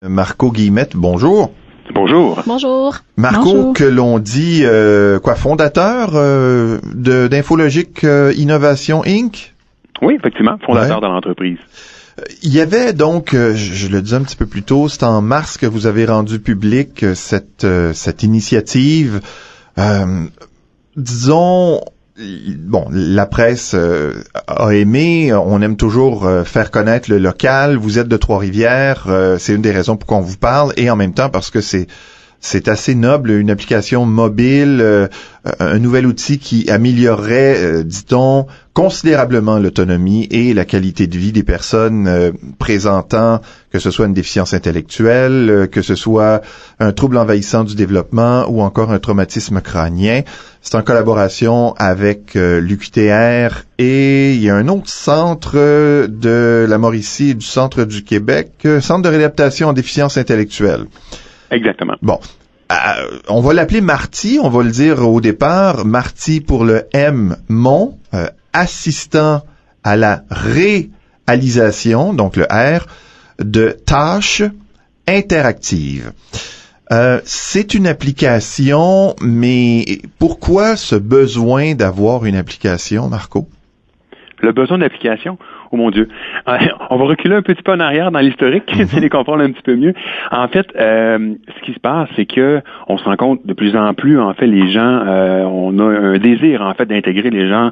Marco Guillemette, bonjour. Bonjour. Bonjour. Marco, Bonjour. que l'on dit fondateur d'Infologique Innovation Inc. Oui, effectivement, fondateur de l'entreprise. Il y avait donc, je le disais un petit peu plus tôt, c'est en mars que vous avez rendu public cette initiative. Disons, bon, la presse a aimé, on aime toujours faire connaître le local. Vous êtes de Trois-Rivières, c'est une des raisons pour qu'on vous parle, et en même temps parce que c'est assez noble, une application mobile, un nouvel outil qui améliorerait, dit-on, considérablement l'autonomie et la qualité de vie des personnes présentant, que ce soit une déficience intellectuelle, que ce soit un trouble envahissant du développement ou encore un traumatisme crânien. C'est en collaboration avec l'UQTR et il y a un autre centre de la Mauricie et du centre du Québec, Centre de réadaptation en déficience intellectuelle. Exactement. Bon, on va l'appeler Marty, on va le dire au départ, Marty pour le M, mon, assistant à la réalisation, donc le R, de tâches interactives. C'est une application, mais pourquoi ce besoin d'avoir une application, Marco? Le besoin d'application? Oh mon Dieu. On va reculer un petit peu en arrière dans l'historique, c'est les comprendre un petit peu mieux. En fait, ce qui se passe, c'est que on se rend compte de plus en plus, en fait, les gens, on a un désir, en fait, d'intégrer les gens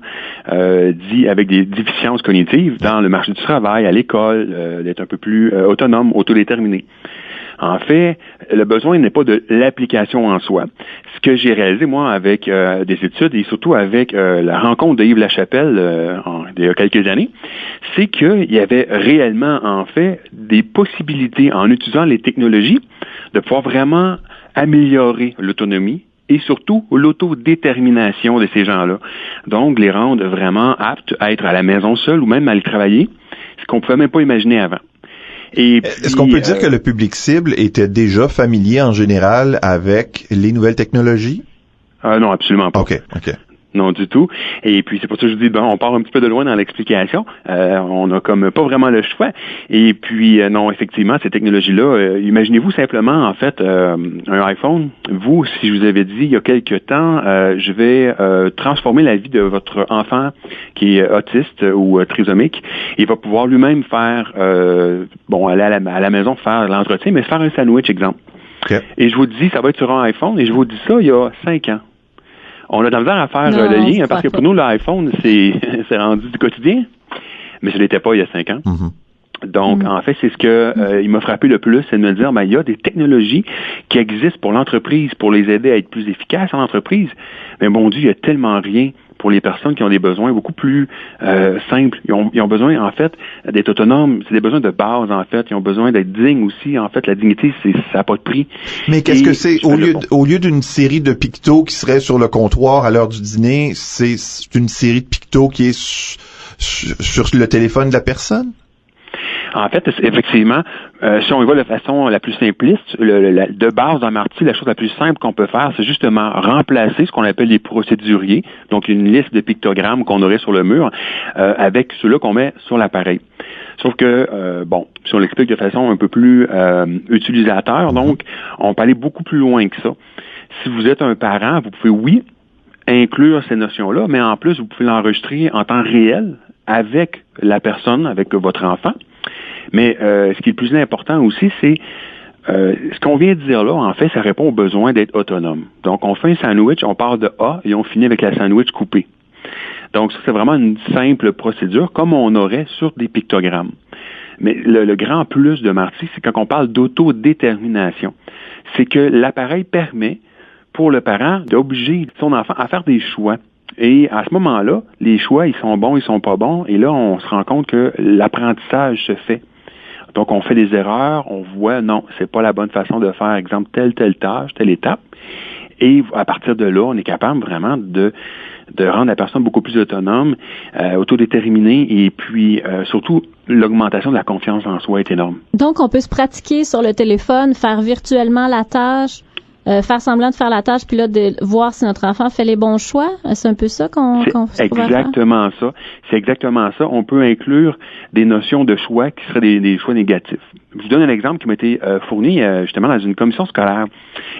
dits avec des déficiences cognitives dans le marché du travail, à l'école, d'être un peu plus autonome, autodéterminé. En fait, le besoin n'est pas de l'application en soi. Ce que j'ai réalisé, moi, avec des études et surtout avec la rencontre de Yves Lachapelle il y a quelques années, c'est qu'il y avait réellement, en fait, des possibilités en utilisant les technologies de pouvoir vraiment améliorer l'autonomie et surtout l'autodétermination de ces gens-là. Donc, les rendre vraiment aptes à être à la maison seuls ou même à aller travailler, ce qu'on ne pouvait même pas imaginer avant. Et puis, est-ce qu'on peut dire que le public cible était déjà familier en général avec les nouvelles technologies? Non, absolument pas. OK. Non, du tout. Et puis, c'est pour ça que je dis, bon, on part un petit peu de loin dans l'explication. On a comme pas vraiment le choix. Et puis, non, effectivement, ces technologies-là, imaginez-vous simplement, en fait, un iPhone. Vous, si je vous avais dit, il y a quelque temps, je vais transformer la vie de votre enfant qui est autiste ou trisomique. Il va pouvoir lui-même faire, aller à la maison faire l'entretien, mais faire un sandwich, exemple. Okay. Et je vous dis, ça va être sur un iPhone, et je vous dis ça il y a 5 ans. On a de la misère à faire le lien, parce que pour nous, l'iPhone, c'est rendu du quotidien, mais ce n'était pas il y a 5 ans. Mm-hmm. Donc, en fait, c'est ce que il m'a frappé le plus, c'est de me dire, il y a des technologies qui existent pour l'entreprise, pour les aider à être plus efficaces en entreprise. Mais bon Dieu, il y a tellement rien pour les personnes qui ont des besoins beaucoup plus simples. Ils ont besoin, en fait, d'être autonomes. C'est des besoins de base, en fait. Ils ont besoin d'être dignes aussi. En fait, la dignité, ça n'a pas de prix. Mais qu'est-ce que c'est? Au lieu d'une série de pictos qui serait sur le comptoir à l'heure du dîner, c'est une série de pictos qui est sur le téléphone de la personne? En fait, effectivement, si on y va de façon la plus simpliste, de base dans Marty, la chose la plus simple qu'on peut faire, c'est justement remplacer ce qu'on appelle les procéduriers, donc une liste de pictogrammes qu'on aurait sur le mur, avec ceux-là qu'on met sur l'appareil. Sauf que, si on l'explique de façon un peu plus utilisateur, donc, on peut aller beaucoup plus loin que ça. Si vous êtes un parent, vous pouvez, inclure ces notions-là, mais en plus, vous pouvez l'enregistrer en temps réel avec la personne, avec votre enfant. Mais ce qui est le plus important aussi, c'est ce qu'on vient de dire là, en fait, ça répond au besoin d'être autonome. Donc, on fait un sandwich, on part de A et on finit avec la sandwich coupée. Donc, ça, c'est vraiment une simple procédure, comme on aurait sur des pictogrammes. Mais le grand plus de Marty, c'est quand on parle d'autodétermination. C'est que l'appareil permet, pour le parent, d'obliger son enfant à faire des choix. Et à ce moment-là, les choix, ils sont bons, ils sont pas bons. Et là, on se rend compte que l'apprentissage se fait. Donc, on fait des erreurs, on voit, non, c'est pas la bonne façon de faire, exemple, telle tâche, telle étape. Et à partir de là, on est capable vraiment de rendre la personne beaucoup plus autonome, autodéterminée, et puis surtout, l'augmentation de la confiance en soi est énorme. Donc, on peut se pratiquer sur le téléphone, faire virtuellement la tâche, faire semblant de faire la tâche, puis là, de voir si notre enfant fait les bons choix. C'est un peu ça qu'on C'est exactement ça. C'est exactement ça. On peut inclure des notions de choix qui seraient des choix négatifs. Je vous donne un exemple qui m'a été fourni justement dans une commission scolaire.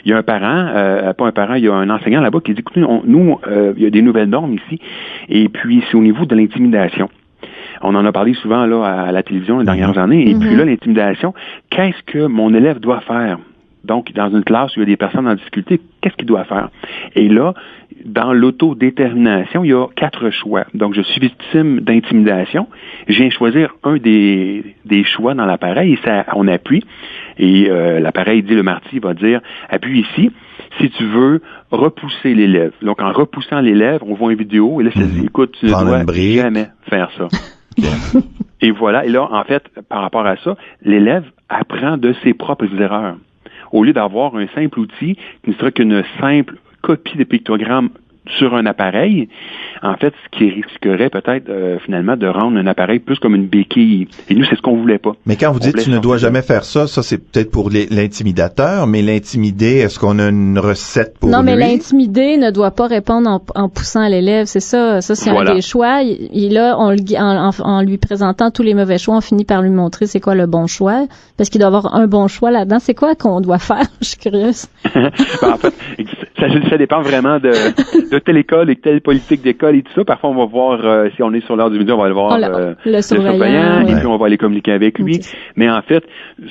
Il y a un parent, pas un parent, il y a un enseignant là-bas qui dit, écoutez, nous, il y a des nouvelles normes ici, et puis c'est au niveau de l'intimidation. On en a parlé souvent là à la télévision les dernières années, et puis là, l'intimidation, qu'est-ce que mon élève doit faire? Donc, dans une classe où il y a des personnes en difficulté, qu'est-ce qu'il doit faire? Et là, dans l'autodétermination, il y a 4 choix. Donc, je suis victime d'intimidation. Je viens choisir un des choix dans l'appareil et ça, on appuie. Et l'appareil dit, le marty va dire, appuie ici si tu veux repousser l'élève. Donc, en repoussant l'élève, on voit une vidéo et là, ça dit, écoute, tu ne dois jamais faire ça. Et voilà. Et là, en fait, par rapport à ça, l'élève apprend de ses propres erreurs. Au lieu d'avoir un simple outil qui ne serait qu'une simple copie de pictogramme sur un appareil, en fait, ce qui risquerait peut-être finalement de rendre un appareil plus comme une béquille. Et nous, c'est ce qu'on voulait pas. Mais quand vous dites tu ne dois jamais faire ça, ça c'est peut-être pour l'intimidateur, mais l'intimider, est-ce qu'on a une recette pour lui? Non, mais l'intimider ne doit pas répondre en poussant l'élève, c'est ça. Ça, c'est un des choix. Là, en lui présentant tous les mauvais choix, on finit par lui montrer c'est quoi le bon choix, parce qu'il doit avoir un bon choix là-dedans. C'est quoi qu'on doit faire? Je suis curieuse. En fait, ça dépend vraiment de telle école et telle politique d'école et tout ça. Parfois, on va voir, si on est sur l'heure du midi, on va aller voir le surveillant et puis on va aller communiquer avec lui. Okay. Mais en fait,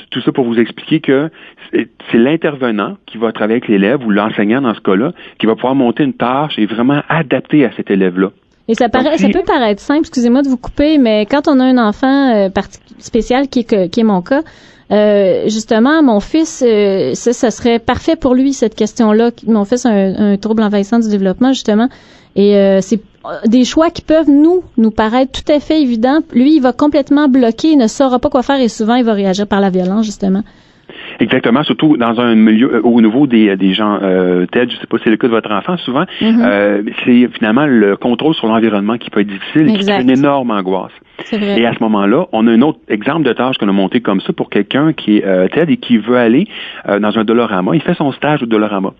tout ça pour vous expliquer que c'est l'intervenant qui va travailler avec l'élève ou l'enseignant dans ce cas-là, qui va pouvoir monter une tâche et vraiment adapter à cet élève-là. Et ça peut paraître simple, excusez-moi de vous couper, mais quand on a un enfant spécial qui est mon cas, justement, mon fils, ça serait parfait pour lui, cette question-là. Mon fils a un trouble envahissant du développement, justement. Et c'est des choix qui peuvent nous paraître tout à fait évidents. Lui, il va complètement bloquer, il ne saura pas quoi faire et souvent, il va réagir par la violence, justement. Exactement, surtout dans un milieu au niveau des gens TED, je sais pas si c'est le cas de votre enfant, souvent, c'est finalement le contrôle sur l'environnement qui peut être difficile et qui crée une énorme angoisse. C'est vrai. Et à ce moment-là, on a un autre exemple de tâche qu'on a monté comme ça pour quelqu'un qui est TED et qui veut aller dans un Dollarama. Il fait son stage au Dollarama.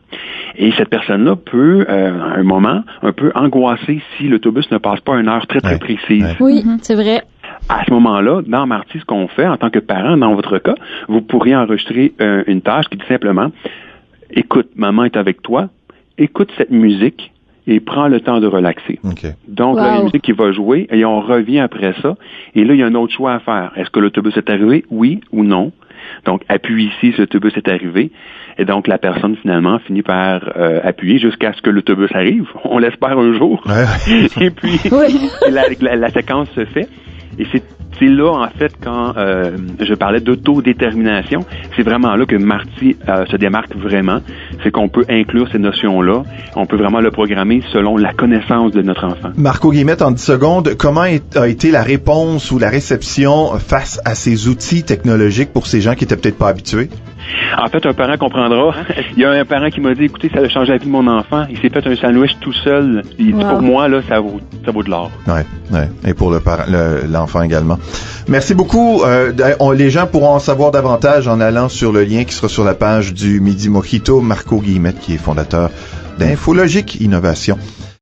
Et cette personne-là peut, à un moment, un peu angoisser si l'autobus ne passe pas à une heure très, très précise. Oui, c'est vrai. À ce moment-là, dans Marty, ce qu'on fait, en tant que parent, dans votre cas, vous pourriez enregistrer une tâche qui dit simplement « Écoute, maman est avec toi, écoute cette musique et prends le temps de relaxer. Okay. » Donc, là, il y a une musique qui va jouer et on revient après ça. Et là, il y a un autre choix à faire. Est-ce que l'autobus est arrivé? Oui ou non? Donc, appuie ici si l'autobus est arrivé. Et donc, la personne, finalement, finit par appuyer jusqu'à ce que l'autobus arrive. On l'espère un jour. Et puis, la séquence se fait. Et c'est là, en fait, quand je parlais d'autodétermination, c'est vraiment là que Marty se démarque vraiment. C'est qu'on peut inclure ces notions-là. On peut vraiment le programmer selon la connaissance de notre enfant. Marco Guillemette, en 10 secondes, comment a été la réponse ou la réception face à ces outils technologiques pour ces gens qui étaient peut-être pas habitués? En fait, un parent comprendra. Il y a un parent qui m'a dit, écoutez, ça a changé la vie de mon enfant. Il s'est fait un sandwich tout seul. Il dit, pour moi, là, ça vaut de l'or. Ouais. Et pour l'enfant également. Merci beaucoup. Les gens pourront en savoir davantage en allant sur le lien qui sera sur la page du Midi Mojito. Marco Guillemette, qui est fondateur d'Infologique Innovation.